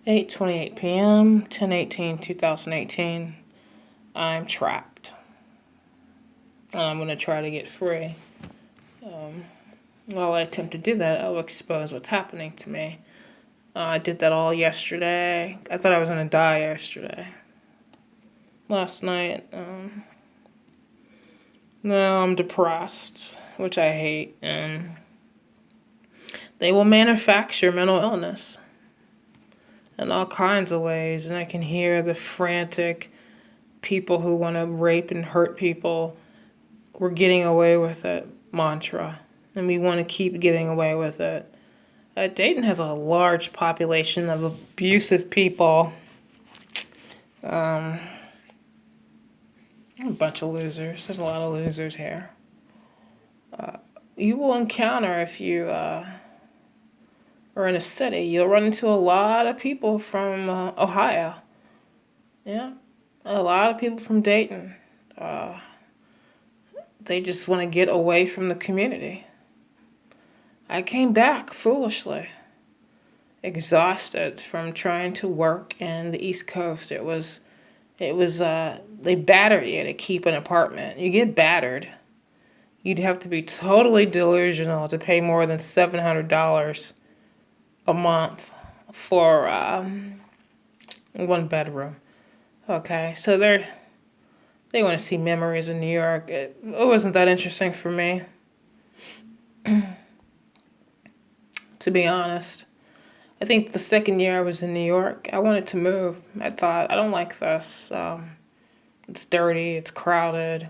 8:28 p.m., 10/18/2018. I'm trapped. And I'm going to try to get free. While I attempt to do that, I'll expose what's happening to me. I did that all yesterday. I thought I was going to die yesterday. Last night, now I'm depressed, which I hate. And they will manufacture mental illness in all kinds of ways. And I can hear the frantic people who want to rape and hurt people. We're getting away with it mantra. And we want to keep getting away with it. Dayton has a large population of abusive people. A bunch of losers. There's a lot of losers here. You will encounter, if you are in a city, you'll run into a lot of people from Ohio. Yeah, a lot of people from Dayton. They just want to get away from the community. I came back foolishly, exhausted from trying to work in the East Coast. It was they batter you to keep an apartment. You get battered. You'd have to be totally delusional to pay more than $700 a month for one bedroom. Okay, so they want to see memories in New York. It wasn't that interesting for me. To be honest, I think the second year I was in New York, I wanted to move. I thought, I don't like this. It's dirty, it's crowded.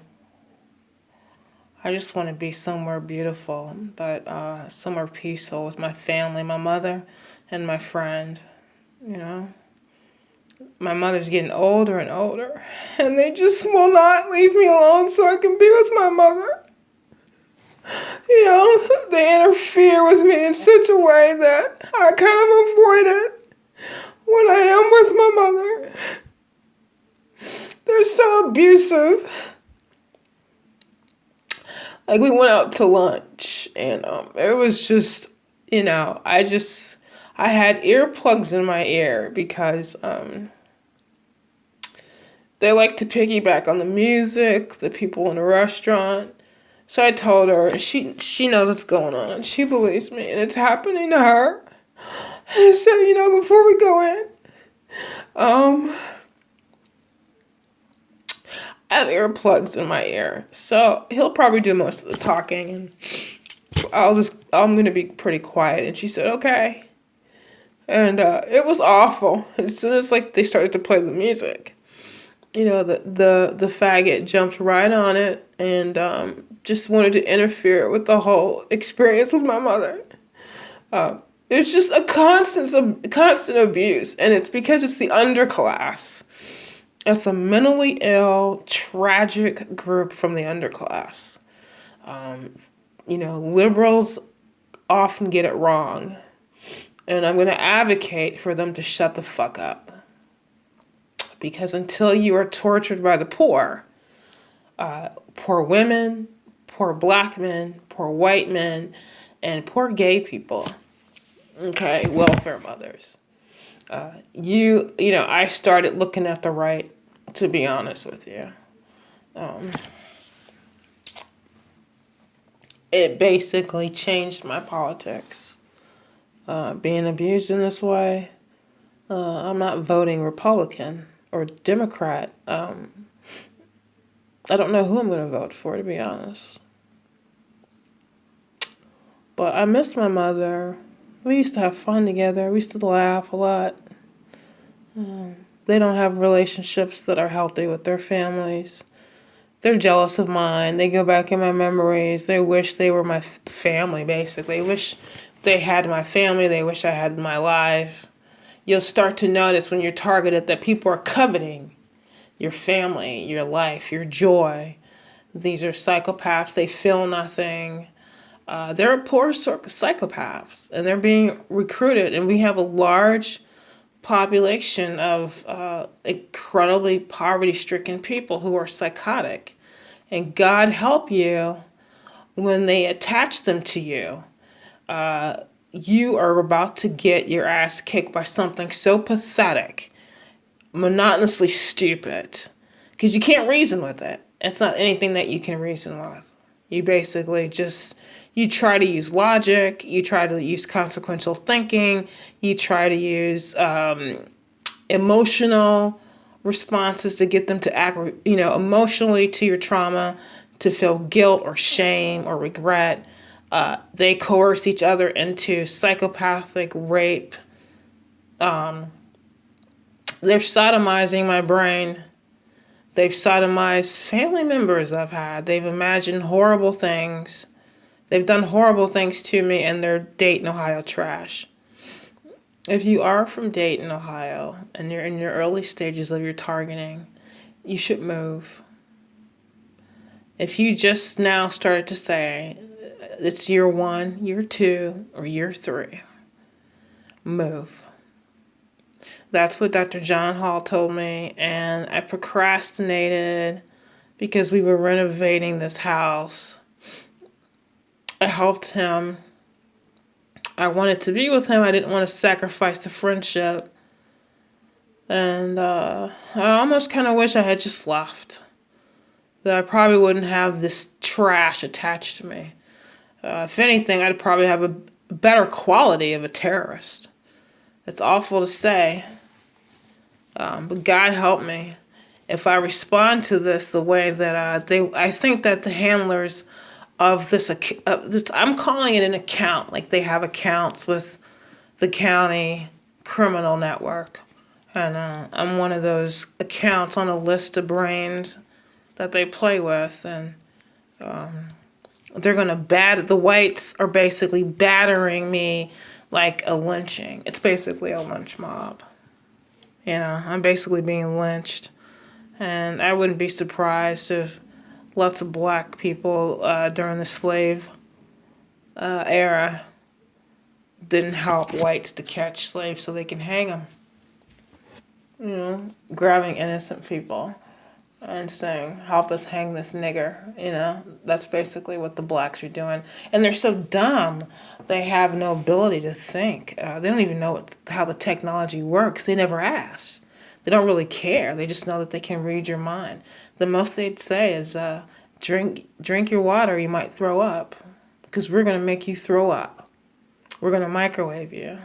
I just want to be somewhere beautiful, but somewhere peaceful with my family, my mother and my friend, you know. My mother's getting older and older, and they just will not leave me alone so I can be with my mother. You know, they interfere with me in such a way that I kind of avoid it when I am with my mother. They're so abusive. Like, we went out to lunch, and it was just, you know, I had earplugs in my ear because they like to piggyback on the music, the people in the restaurant. So I told her, she knows what's going on. She believes me, and it's happening to her. And so, you know, before we go in, I have earplugs in my ear. So he'll probably do most of the talking, and I'm going to be pretty quiet. And she said, okay. And it was awful. As soon as, like, they started to play the music, you know, the faggot jumped right on it and just wanted to interfere with the whole experience with my mother. It's just a constant abuse, and it's because it's the underclass. It's a mentally ill, tragic group from the underclass. You know, liberals often get it wrong, and I'm going to advocate for them to shut the fuck up. Because until you are tortured by the poor women, poor black men, poor white men, and poor gay people, okay, welfare mothers, you know, I started looking at the right, to be honest with you. It basically changed my politics. Being abused in this way, I'm not voting Republican or Democrat. I don't know who I'm going to vote for, to be honest. But I miss my mother. We used to have fun together. We used to laugh a lot. They don't have relationships that are healthy with their families. They're jealous of mine. They go back in my memories. They wish they were my family, basically. They wish they had my family. They wish I had my life. You'll start to notice when you're targeted that people are coveting your family, your life, your joy. These are psychopaths. They feel nothing. They're poor psychopaths, and they're being recruited. And we have a large population of incredibly poverty-stricken people who are psychotic. And God help you when they attach them to you. you are about to get your ass kicked by something so pathetic, monotonously stupid, because you can't reason with it. It's not anything that you can reason with. You basically just, you try to use logic, you try to use consequential thinking, you try to use emotional responses to get them to act, emotionally to your trauma, to feel guilt or shame or regret. They coerce each other into psychopathic rape. They're sodomizing my brain. They've sodomized family members I've had. They've imagined horrible things. They've done horrible things to me, and they're Dayton, Ohio trash. If you are from Dayton, Ohio, and you're in your early stages of your targeting, you should move. If you just now started to say it's year 1, year 2, or year 3, move. That's what Dr. John Hall told me, and I procrastinated because we were renovating this house. I helped him. I wanted to be with him. I didn't want to sacrifice the friendship. And I almost kind of wish I had just left. That I probably wouldn't have this trash attached to me. If anything, I'd probably have a better quality of a terrorist. It's awful to say. But God help me. If I respond to this the way that I think that the handlers of this, I'm calling it an account, like they have accounts with the county criminal network. And I'm one of those accounts on a list of brains that they play with. And they're going to the whites are basically battering me like a lynching. It's basically a lynch mob. I'm basically being lynched. And I wouldn't be surprised if lots of black people during the slave era didn't help whites to catch slaves so they can hang them. Grabbing innocent people and saying, help us hang this nigger. That's basically what the blacks are doing. And they're so dumb. They have no ability to think. They don't even know how the technology works. They never ask. They don't really care. They just know that they can read your mind. The most they'd say is, drink your water, you might throw up. Because we're going to make you throw up. We're going to microwave you.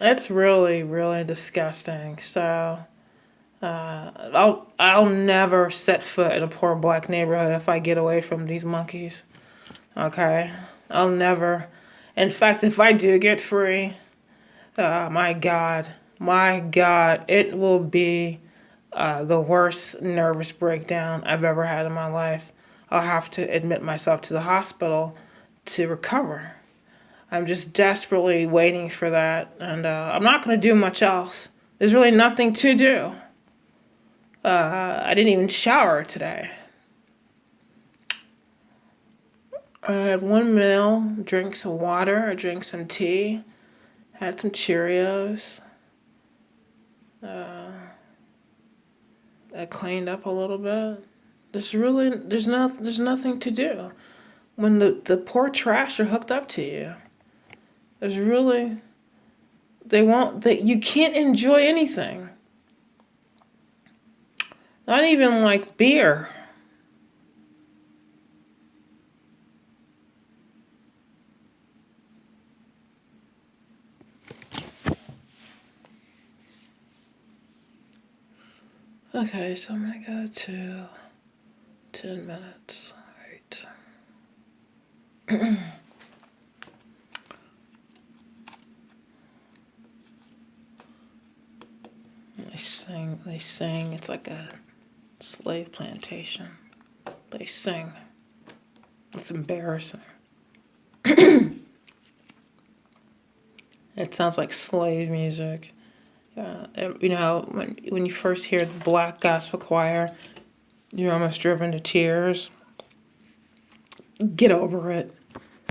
It's really, really disgusting. So I'll never set foot in a poor black neighborhood if I get away from these monkeys. Okay? I'll never. In fact, if I do get free, my God, it will be the worst nervous breakdown I've ever had in my life. I'll have to admit myself to the hospital to recover. I'm just desperately waiting for that, and I'm not going to do much else. There's really nothing to do. I didn't even shower today. I had one meal, drank some water, I drank some tea, had some Cheerios. I cleaned up a little bit. There's nothing to do when the poor trash are hooked up to you. You can't enjoy anything. Not even like beer. Okay, so I'm gonna go to 10 minutes. All right. They sing. It's like a slave plantation. They sing. It's embarrassing. It sounds like slave music. When you first hear the black gospel choir, you're almost driven to tears. Get over it.